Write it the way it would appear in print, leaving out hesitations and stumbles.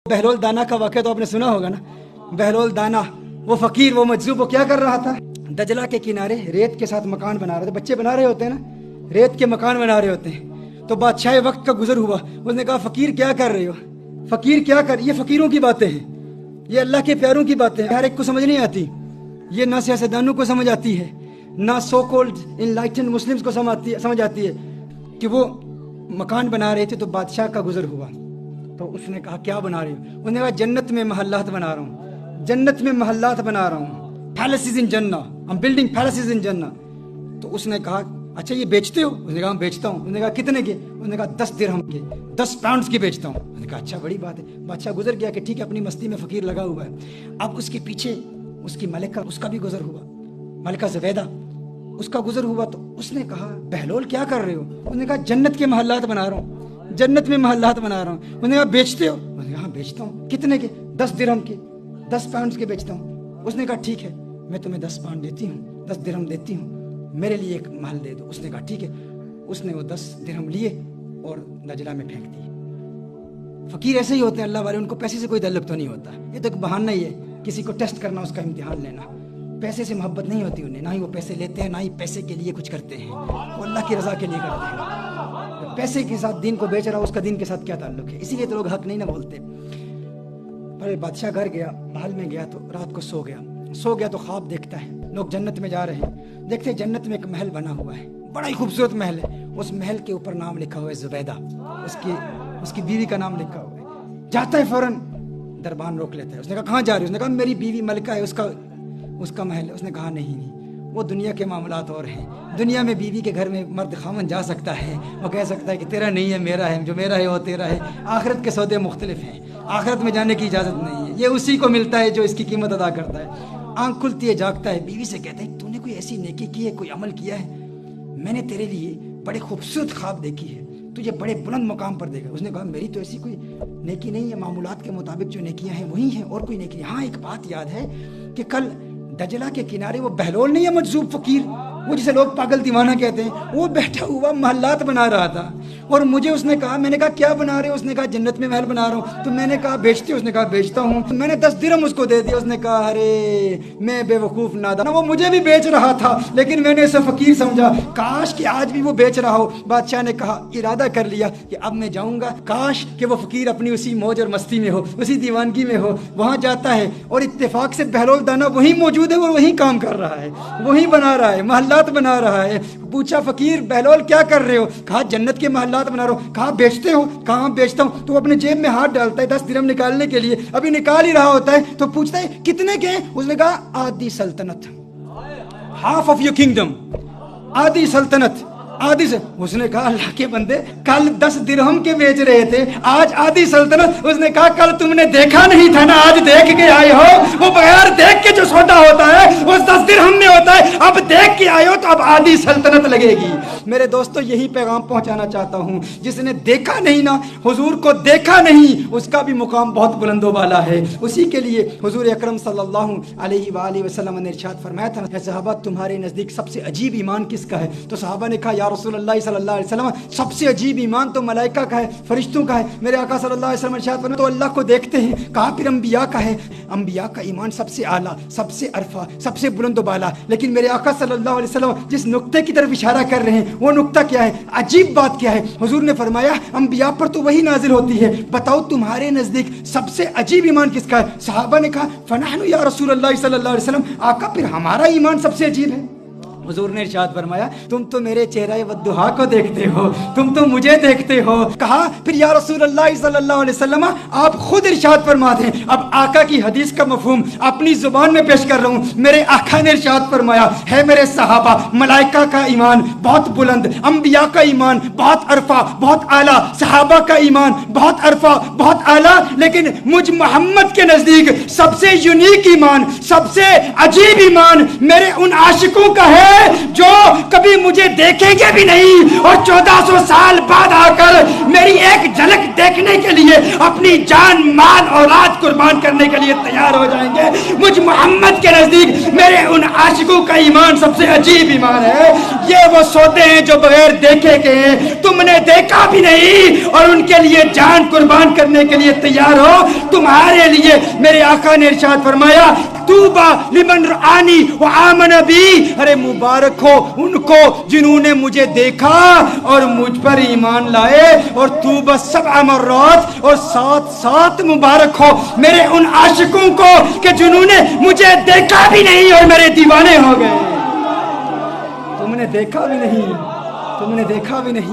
بہلول دانا کا واقعہ تو آپ نے سنا ہوگا نا. بہلول دانا وہ فقیر وہ مجذوب وہ کیا کر رہا تھا؟ دجلہ کے کنارے ریت کے ساتھ مکان بنا رہے تھے. بچے بنا رہے ہوتے ہیں نا, ریت کے مکان بنا رہے ہوتے ہیں. تو بادشاہ وقت کا گزر ہوا, اس نے کہا فقیر کیا کر رہے ہو؟ فقیر کیا کر, یہ فقیروں کی باتیں ہیں, یہ اللہ کے پیاروں کی باتیں ہیں, ہر ایک کو سمجھ نہیں آتی. یہ نہ سیاستدانوں کو سمجھ آتی ہے, نہ سو کولڈ انلائٹنڈ مسلمز کو سمجھ آتی ہے. کہ وہ مکان بنا رہے تھے تو بادشاہ کا گزر ہوا. تو اس نے کہا کیا بنا رہے ہو؟ انہوں نے کہا جنت میں محلات بنا رہا ہوں, جنت میں محلات بنا رہا ہوں, پیلسز ان جنہ, I'm building palaces in جنہ. تو اس نے کہا اچھا یہ بیچتے ہو؟ اس نے کہا بیچتا ہوں. اس نے کہا کتنے کے؟ اس نے کہا 10 درہم کے, 10 پاؤنڈز کے بیچتا ہوں. اس نے کہا اچھا بڑی بات ہے. بادشاہ گزر گیا کہ ٹھیک ہے اپنی مستی میں فقیر لگا ہوا ہے. اب اس کے پیچھے اس کی ملکہ, اس کا بھی گزر ہوا, ملکہ زبیدہ, اس کا گزر ہوا. تو اس نے کہا بہلول کیا کر رہے ہو؟ اس نے کہا جنت کے محلات بنا رہا ہوں, جنت میں محلات بنا رہا ہوں. اس نے کہا بیچتے ہو؟ اس نے کہا ہاں بیچتا ہوں. کتنے کے؟ 10 درہم کے, 10 پاؤنڈز کے بیچتا ہوں. اس نے کہا ٹھیک ہے میں تمہیں 10 پاؤنڈ دیتی ہوں, 10 درہم دیتی ہوں, میرے لیے ایک محل دے دو. اس نے کہا ٹھیک ہے. اس نے وہ 10 درہم لیے اور دجلہ میں پھینک دیے. فقیر ایسے ہی ہوتے ہیں اللہ والے, ان کو پیسے سے کوئی تعلق تو نہیں ہوتا. یہ تو ایک بہانہ ہی ہے کسی کو ٹیسٹ کرنا, اس کا امتحان لینا. پیسے سے محبت نہیں ہوتی انہیں, نہ ہی وہ پیسے لیتے ہیں, نہ ہی پیسے کے لیے کچھ کرتے ہیں. وہ اللہ کی رضا کے لیے کرتے ہیں. پیسے کے ساتھ دین کو بیچ رہا, اس کا دین کے ساتھ کیا تعلق ہے؟ اسی لیے تو لوگ حق نہیں نہ بولتے. پر بادشاہ گھر گیا, محل میں گیا تو رات کو سو گیا تو خواب دیکھتا ہے. لوگ جنت میں جا رہے ہیں, دیکھتے ہیں جنت میں ایک محل بنا ہوا ہے, بڑا ہی خوبصورت محل ہے. اس محل کے اوپر نام لکھا ہوا ہے زبیدہ, اس کی بیوی کا نام لکھا ہوا ہے. جاتا ہے فوراً, دربان روک لیتا ہے. اس نے کہا کہاں جا رہے ہو؟ اس نے کہا میری بیوی ملکہ ہے, اس کا محل ہے. اس نے کہا نہیں, وہ دنیا کے معاملات اور ہیں. دنیا میں بیوی کے گھر میں مرد خامن جا سکتا ہے, وہ کہہ سکتا ہے کہ تیرا نہیں ہے میرا ہے, جو میرا ہے وہ تیرا ہے. آخرت کے سودے مختلف ہیں, آخرت میں جانے کی اجازت نہیں ہے. یہ اسی کو ملتا ہے جو اس کی قیمت ادا کرتا ہے. آنکھ کھلتی ہے, جاگتا ہے, بیوی سے کہتا ہے تو نے کوئی ایسی نیکی کی ہے, کوئی عمل کیا ہے؟ میں نے تیرے لیے بڑے خوبصورت خواب دیکھی ہے, تجھے بڑے بلند مقام پر دیکھا. اس نے کہا میری تو ایسی کوئی نیکی نہیں ہے, معمولات کے مطابق جو نیکیاں ہیں وہی ہیں, اور کوئی نیکی نہیں. ہاں ایک بات یاد ہے کہ کل دجلہ کے کنارے وہ بہلول نہیں ہے مجذوب فقیر, وہ جسے لوگ پاگل دیوانہ کہتے ہیں, وہ بیٹھا ہوا محلات بنا رہا تھا. اور مجھے اس نے کہا, میں نے کہا کیا بنا رہے ہو؟ اس نے کہا جنت میں محل بنا رہا ہوں. تو میں نے کہا بیچتے ہو؟ اس نے کہا بیچتا ہوں. میں نے 10 درہم اس کو دے دیا. اس نے کہا ارے میں بے وقوف نادان, وہ مجھے بھی بیچ رہا تھا لیکن میں نے اسے فقیر سمجھا, کاش کہ آج بھی وہ بیچ رہا ہو. بادشاہ نے کہا, ارادہ کر لیا کہ اب میں جاؤں گا, کاش کہ وہ فقیر اپنی اسی موج اور مستی میں ہو, اسی دیوانگی میں ہو. وہاں جاتا ہے اور اتفاق سے بہلول دانا وہی موجود ہے, اور وہی کام کر رہا ہے, وہی بنا رہا ہے, محلات بنا رہا ہے. پوچھا فقیر بہلول کیا کر رہے ہو؟ کہا جنت کے محلات بنا رہا ہوں. کہا بیچتے ہو؟ کہاں بیچتا ہوں. تو اپنے جیب میں ہاتھ ڈالتا ہے 10 درہم نکالنے کے لیے, ابھی نکال ہی رہا ہوتا ہے تو پوچھتا ہے کتنے کے ہیں؟ اس نے کہا آدھی سلطنت, ہاف آف یور کنگڈم, آدھی سلطنت, آدھی سے. اس نے کہا اللہ کے بندے کل 10 درہم کے بیچ رہے تھے, آج آدھی سلطنت. اس نے کہا کل تم نے دیکھا نہیں تھا نا, آج دیکھ کے آئے ہو. وہ بغیر دیکھ کے جو سودا ہوتا ہے وہ 10 درہم میں ہوتا ہے, اب دیکھ کے آئے ہو تو اب آدھی سلطنت لگے گی. میرے دوستو یہی پیغام پہنچانا چاہتا ہوں, جس نے دیکھا نہیں نا, حضور کو دیکھا نہیں, اس کا بھی مقام بہت بلند و بالا ہے. اسی کے لیے حضور اکرم صلی اللہ علیہ وآلہ وسلم نے ارشاد فرمایا تھا, اے صحابہ تمہارے نزدیک سب سے عجیب ایمان کس کا ہے؟ تو صحابہ نے کہا یا رسول اللہ صلی اللہ علیہ وسلم سب سے عجیب ایمان تو ملائکہ کا ہے, فرشتوں کا ہے. میرے آقا صلی اللہ علیہ وسلم ارشاد فرمایا تو اللہ کو دیکھتے ہیں. کہا پھر انبیاء کا ہے, انبیاء کا ایمان سب سے اعلیٰ, سب سے عرفہ, سب سے بلند و بالا. لیکن میرے آقا صلی اللہ علیہ وسلم جس نقطے کی طرف اشارہ کر رہے ہیں وہ نقطہ کیا ہے؟ عجیب بات کیا ہے؟ حضور نے فرمایا انبیاء پر تو وہی نازل ہوتی ہے, بتاؤ تمہارے نزدیک سب سے عجیب ایمان کس کا ہے؟ صحابہ نے کہا فنحن یا رسول اللہ صلی اللہ علیہ وسلم, آقا پھر ہمارا ایمان سب سے عجیب ہے. حضور نے ارشاد فرمایا تم تو میرے چہرہ والضحا کو دیکھتے ہو, تم تو مجھے دیکھتے ہو. کہا پھر یا رسول اللہ صلی اللہ علیہ وسلم آپ خود ارشاد فرما دیں. اب آقا کی حدیث کا مفہوم اپنی زبان میں پیش کر رہا ہوں. میرے آقا نے ارشاد فرمایا ہے میرے صحابہ ملائکہ کا ایمان بہت بلند, انبیاء کا ایمان بہت عرفہ بہت اعلیٰ, صحابہ کا ایمان بہت عرفہ بہت اعلیٰ, لیکن مجھ محمد کے نزدیک سب سے یونیک ایمان, سب سے عجیب ایمان میرے ان عاشقوں کا ہے جو کبھی مجھے دیکھیں گے بھی نہیں اور 1400 سال بعد آ کر میری ایک جھلک دیکھنے کے لیے اپنی جان مال اولاد قربان کرنے کے لیے تیار ہو جائیں گے. مجھ محمد کے نزدیک میرے ان عاشقوں کا ایمان سب سے عجیب ایمان ہے. یہ وہ سوتے ہیں جو بغیر دیکھے کے ہیں, تم نے دیکھا بھی نہیں اور ان کے لیے جان قربان کرنے کے لیے تیار ہو. تمہارے لیے میرے آقا نے ارشاد فرمایا توبہ لمن رآنی وآمن بی, ارے مبارک ہو ان کو جنہوں نے مجھے دیکھا اور مجھ پر ایمان لائے, اور توبہ 7 مرات, اور 7 مبارک ہو میرے ان عاشقوں کو کہ جنہوں نے مجھے دیکھا بھی نہیں اور میرے دیوانے ہو گئے. تم نے دیکھا بھی نہیں, تم نے دیکھا بھی نہیں.